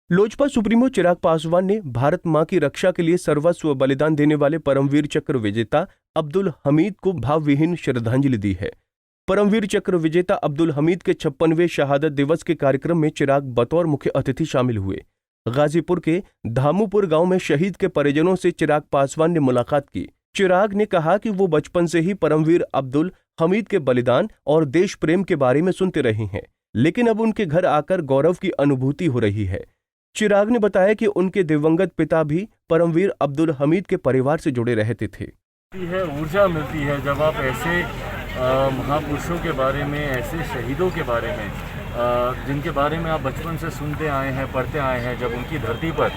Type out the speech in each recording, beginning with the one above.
Lojpa supremo Chirag Paswan ने भारत मां की रक्षा के लिए सर्वस्व बलिदान देने वाले परमवीर चक्र विजेता अब्दुल हमीद को भावविहीन श्रद्धांजलि दी है। परमवीर चक्र विजेता अब्दुल हमीद के 56वें शहादत दिवस के कार्यक्रम में चिराग बतौर मुख्य अतिथि शामिल हुए। गाजीपुर के धामूपुर गांव में शहीद के परिजनों से चिराग पासवान ने मुलाकात की। चिराग ने कहा कि वो बचपन से ही परमवीर अब्दुल हमीद के बलिदान और देश प्रेम के बारे में सुनते रहे हैं, लेकिन अब उनके घर आकर गौरव की अनुभूति हो रही है। चिराग ने बताया कि उनके दिवंगत पिता भी परमवीर अब्दुल हमीद के परिवार से जुड़े रहते थे। ऊर्जा मिलती है जब आप ऐसे महापुरुषों के बारे में, ऐसे शहीदों के बारे में, जिनके बारे में आप बचपन से सुनते आए हैं, पढ़ते आए हैं, जब उनकी धरती पर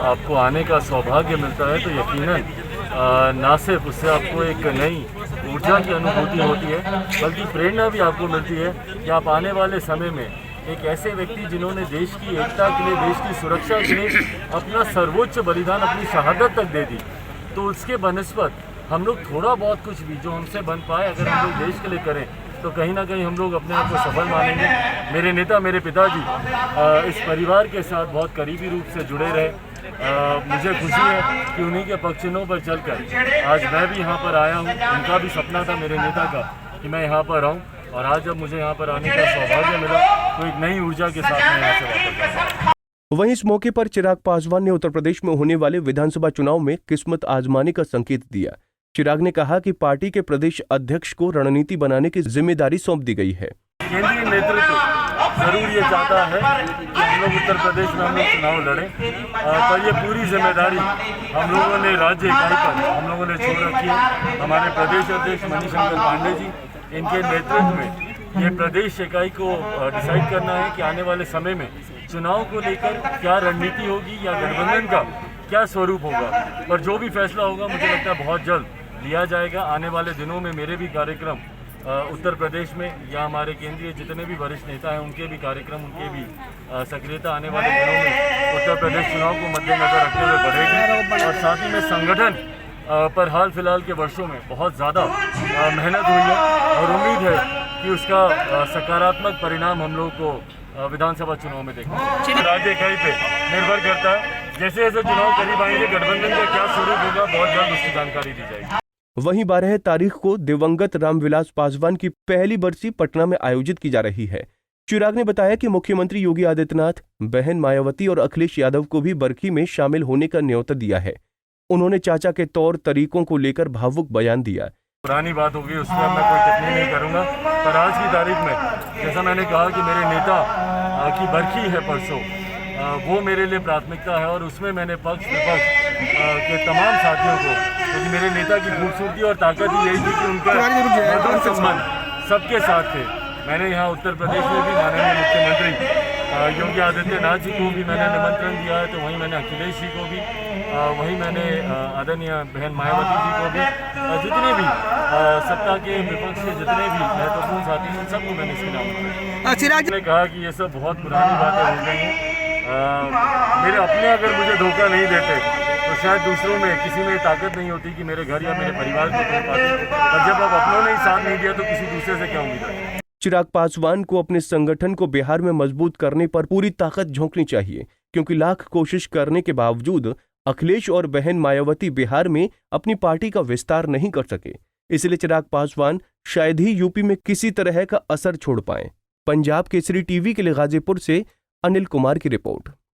आपको आने का सौभाग्य मिलता है तो यकीनन ना सिर्फ उससे आपको एक नई ऊर्जा की अनुभूति होती है, बल्कि प्रेरणा भी आपको मिलती है कि आप आने वाले समय में एक ऐसे व्यक्ति जिन्होंने देश की एकता के लिए, देश की सुरक्षा के लिए अपना सर्वोच्च बलिदान, अपनी शहादत तक दे दी, तो उसके बनस्पत हम लोग थोड़ा बहुत कुछ भी जो हमसे बन पाए अगर हम लोग देश के लिए करें तो कहीं ना कहीं हम लोग अपने आप को सफल मानेंगे। मेरे नेता, मेरे पिताजी इस परिवार के साथ बहुत करीबी रूप से जुड़े रहे। मुझे खुशी है कि उन्हीं के पक्षिणों पर चलकर आज मैं भी यहाँ पर आया हूँ। उनका भी सपना था, मेरे नेता का, कि मैं यहाँ पर आऊँ, और आज जब मुझे यहाँ पर आने का सौभाग्य मिला तो एक नई ऊर्जा के साथ मैं यहाँ से वापस आया। वहीं इस मौके पर चिराग पासवान ने उत्तर प्रदेश में होने वाले विधानसभा चुनाव में किस्मत आजमाने का संकेत दिया। चिराग ने कहा कि पार्टी के प्रदेश अध्यक्ष को रणनीति बनाने की जिम्मेदारी सौंप दी गई है। केंद्रीय नेतृत्व जरूर ये चाहता है कि हम लोग उत्तर प्रदेश में हम लोग चुनाव लड़ें, पर ये पूरी जिम्मेदारी हम लोगों ने राज्य इकाई पर हम लोगों ने छोड़ रखी है। हमारे प्रदेश अध्यक्ष मनीशंकर पांडे जी, इनके नेतृत्व में ये प्रदेश इकाई को डिसाइड करना है कि आने वाले समय में चुनाव को लेकर क्या रणनीति होगी या गठबंधन का क्या स्वरूप होगा, पर जो भी फैसला होगा मुझे लगता है बहुत जल्द लिया जाएगा। आने वाले दिनों में मेरे भी कार्यक्रम उत्तर प्रदेश में या हमारे केंद्रीय जितने भी वरिष्ठ नेता हैं उनके भी कार्यक्रम, उनके भी सक्रियता आने वाले दिनों में उत्तर प्रदेश चुनाव को मद्देनजर रखते हुए बढ़ेगी। और साथ ही में संगठन पर हाल फिलहाल के वर्षों में बहुत ज़्यादा मेहनत हुई है और उम्मीद है कि उसका सकारात्मक परिणाम हम लोग को विधानसभा चुनाव में देखेंगे। राज्य इकाई पे निर्भर करता है, जैसे जैसे चुनाव करीब आएंगे गठबंधन का क्या स्वरूप होगा बहुत जल्द उसकी जानकारी दी जाएगी। वहीं 12 तारीख को दिवंगत रामविलास पासवान की पहली बरसी पटना में आयोजित की जा रही है। चिराग ने बताया कि मुख्यमंत्री योगी आदित्यनाथ, बहन मायावती और अखिलेश यादव को भी बरखी में शामिल होने का न्योता दिया है। उन्होंने चाचा के तौर तरीकों को लेकर भावुक बयान दिया। पुरानी बात होगी, उसमें मैं कोई टिप्पणी नहीं करूंगा, पर आज की तारीख में जैसा मैंने कहा कि मेरे नेता की बरखी है परसों, वो मेरे लिए प्राथमिकता है और उसमें मैंने पक्ष विपक्ष के तमाम साथियों को, क्योंकि मेरे नेता की खूबसूरती और ताकत ही यही थी कि उनका मधुर संबंध सबके साथ थे। मैंने यहाँ उत्तर प्रदेश में भी माननीय मुख्यमंत्री योगी आदित्यनाथ जी को भी मैंने निमंत्रण दिया है, तो वहीं मैंने अखिलेश जी को भी, वहीं मैंने आदरणीय बहन मायावती जी को भी, जितने भी सत्ता के विपक्ष के जितने भी महत्वपूर्ण साथी हैं सबको मैंने इसके नाम चिराग ने कहा कि ये सब बहुत पुरानी बातें हो गई हैं। मेरे अपने अगर मुझे धोखा नहीं देते तो शायद दूसरों में किसी में ताकत नहीं होती कि मेरे घर या मेरे परिवार को तोड़ पाते, और जब अब अपनों ने ही साथ नहीं दिया तो किसी दूसरे से क्या उम्मीद है। चिराग पासवान को अपने संगठन को बिहार में मजबूत करने पर पूरी ताकत झोंकनी चाहिए, क्योंकि लाख कोशिश करने के बावजूद अखिलेश और बहन मायावती बिहार में अपनी पार्टी का विस्तार नहीं कर सके। इसलिए चिराग पासवान शायद ही यूपी में किसी तरह का असर छोड़ पाए। पंजाब केसरी टीवी के लिए गाजीपुर से अनिल कुमार की रिपोर्ट।